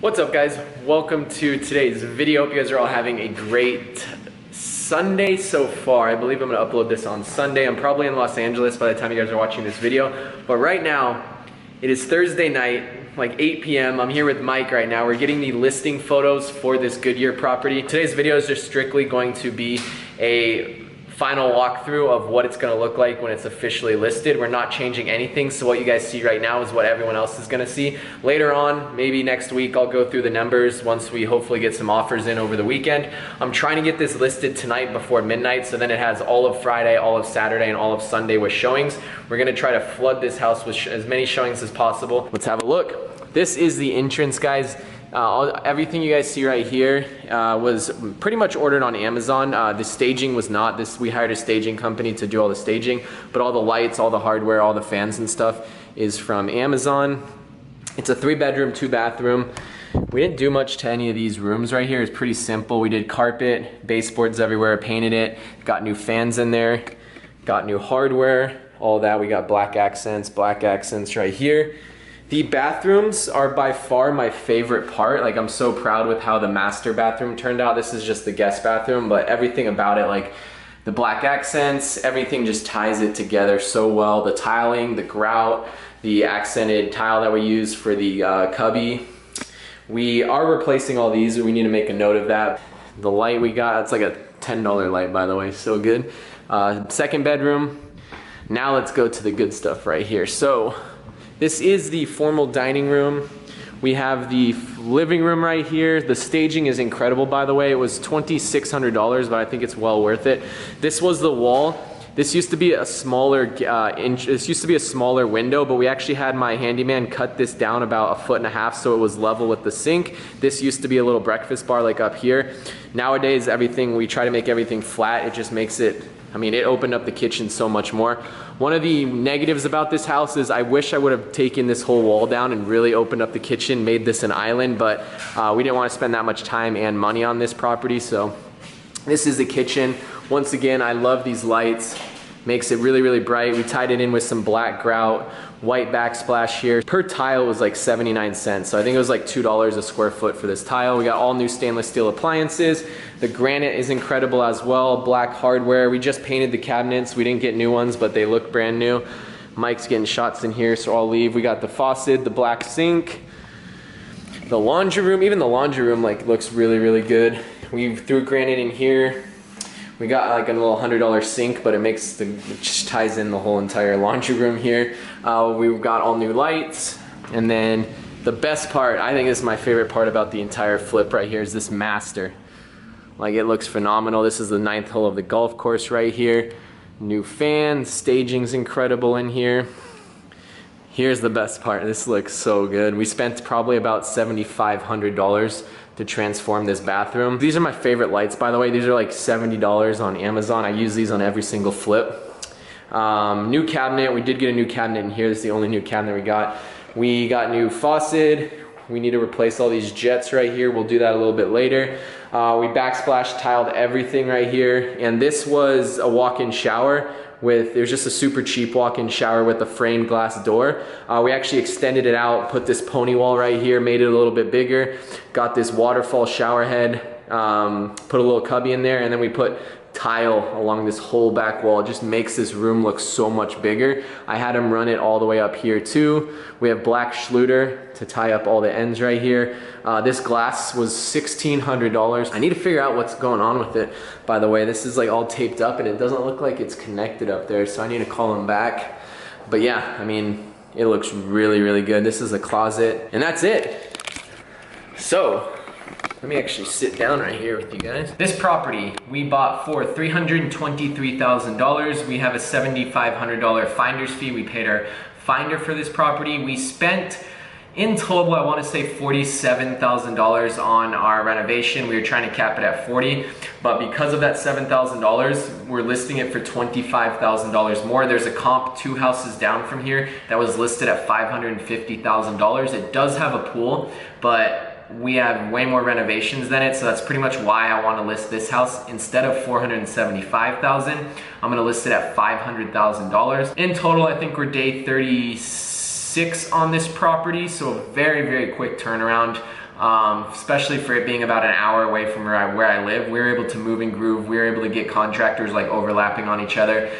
What's up, guys? Welcome to today's video. Hope you guys are all having a great Sunday so far. I believe I'm gonna upload this on Sunday. I'm probably in Los Angeles by the time you guys are watching this video. But right now, it is Thursday night, like 8 p.m. I'm here with Mike right now. We're getting the listing photos for this Goodyear property. Today's video is just strictly going to be a final walkthrough of what it's gonna look like when it's officially listed. We're not changing anything, so what you guys see right now is what everyone else is gonna see. Later on, maybe next week, I'll go through the numbers once we hopefully get some offers in over the weekend. I'm trying to get this listed tonight before midnight, so then it has all of Friday, all of Saturday, and all of Sunday with showings. We're gonna try to flood this house with as many showings as possible. Let's have a look. This is the entrance, guys. Everything you guys see right here was pretty much ordered on Amazon. The staging was not. We hired a staging company to do all the staging, but all the lights, all the hardware, all the fans and stuff is from Amazon. It's a 3-bedroom, 2-bathroom. We didn't do much to any of these rooms right here. It's pretty simple. We did carpet, baseboards everywhere, painted it, got new fans in there, got new hardware, all that. We got black accents right here. The bathrooms are by far my favorite part. Like, I'm so proud with how the master bathroom turned out. This is just the guest bathroom, but everything about it, like the black accents, everything just ties it together so well. The tiling, the grout, the accented tile that we use for the cubby. We are replacing all these. We need to make a note of that. The light we got, it's like a $10 light, by the way, so good. Second bedroom. Now let's go to the good stuff right here. So this is the formal dining room. We have the living room right here. The staging is incredible, by the way. It was $2,600, but I think it's well worth it. This was the wall. This used to be a smaller window, but we actually had my handyman cut this down about 1.5 feet so it was level with the sink. This used to be a little breakfast bar like up here. Nowadays, we try to make everything flat. It just makes it, I mean, it opened up the kitchen so much more. One of the negatives about this house is I wish I would have taken this whole wall down and really opened up the kitchen, made this an island, but we didn't want to spend that much time and money on this property, so this is the kitchen. Once again, I love these lights. Makes it really, really bright. We tied it in with some black grout, white backsplash here. Per tile was like 79 cents. So I think it was like $2 a square foot for this tile. We got all new stainless steel appliances. The granite is incredible as well. Black hardware. We just painted the cabinets. We didn't get new ones, but they look brand new. Mike's getting shots in here, so I'll leave. We got the faucet, the black sink, the laundry room. Even the laundry room like looks really, really good. We threw granite in here. We got like a little $100 sink, but it just ties in the whole entire laundry room here. We've got all new lights, and then the best part, I think this is my favorite part about the entire flip right here, is this master. Like, it looks phenomenal. This is the 9th hole of the golf course right here. New fan, staging's incredible in here. Here's the best part. This looks so good. We spent probably about $7,500 to transform this bathroom. These are my favorite lights, by the way. These are like $70 on Amazon. I use these on every single flip. New cabinet. We did get a new cabinet in here. This is the only new cabinet we got. We got new faucet. We need to replace all these jets right here. We'll do that a little bit later. We backsplash tiled everything right here. And this was a walk-in shower. It was just a super cheap walk-in shower with a framed glass door. We actually extended it out, put this pony wall right here, made it a little bit bigger, got this waterfall shower head, put a little cubby in there, and then we put tile along this whole back wall. It just makes this room look so much bigger. I had him run it all the way up here too. We have black Schluter to tie up all the ends right here. This glass was $1,600. I need to figure out what's going on with it, by the way. This is like all taped up and it doesn't look like it's connected up there, so I need to call him back. But yeah, I mean, it looks really, really good. This is a closet, and that's it. So, let me actually sit down right here with you guys. This property we bought for $323,000. We have a $7,500 finder's fee. We paid our finder for this property. We spent, in total, I want to say $47,000 on our renovation. We were trying to cap it at $40,000, but because of that $7,000, we're listing it for $25,000 more. There's a comp 2 houses down from here that was listed at $550,000. It does have a pool, but we have way more renovations than it, so that's pretty much why I want to list this house. Instead of $475,000, I'm going to list it at $500,000. In total, I think we're day 36 on this property, so a very, very quick turnaround. especially for it being about an hour away from where I live. We were able to move and groove. We were able to get contractors like overlapping on each other.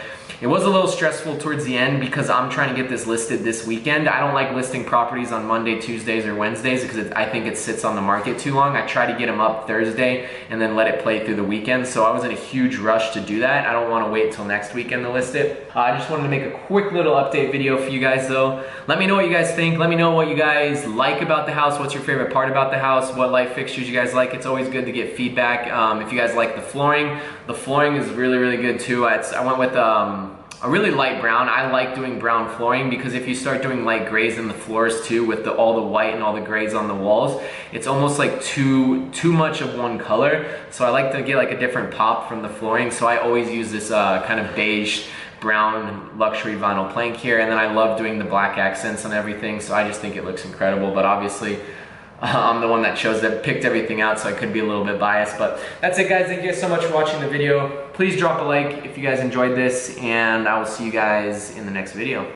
It was a little stressful towards the end because I'm trying to get this listed this weekend. I don't like listing properties on Monday, Tuesdays, or Wednesdays because I think it sits on the market too long. I try to get them up Thursday and then let it play through the weekend. So I was in a huge rush to do that. I don't want to wait till next weekend to list it. I just wanted to make a quick little update video for you guys though. Let me know what you guys think. Let me know what you guys like about the house. What's your favorite part about the house? What light fixtures you guys like? It's always good to get feedback. If you guys like the flooring is really, really good too. I went with a really light brown. I like doing brown flooring because if you start doing light grays in the floors too with all the white and all the grays on the walls, it's almost like too much of one color. So I like to get like a different pop from the flooring. So I always use this kind of beige brown luxury vinyl plank here, and then I love doing the black accents on everything. So I just think it looks incredible, but obviously I'm the one that picked everything out, so I could be a little bit biased. But that's it, guys. Thank you guys so much for watching the video. Please drop a like if you guys enjoyed this, and I will see you guys in the next video.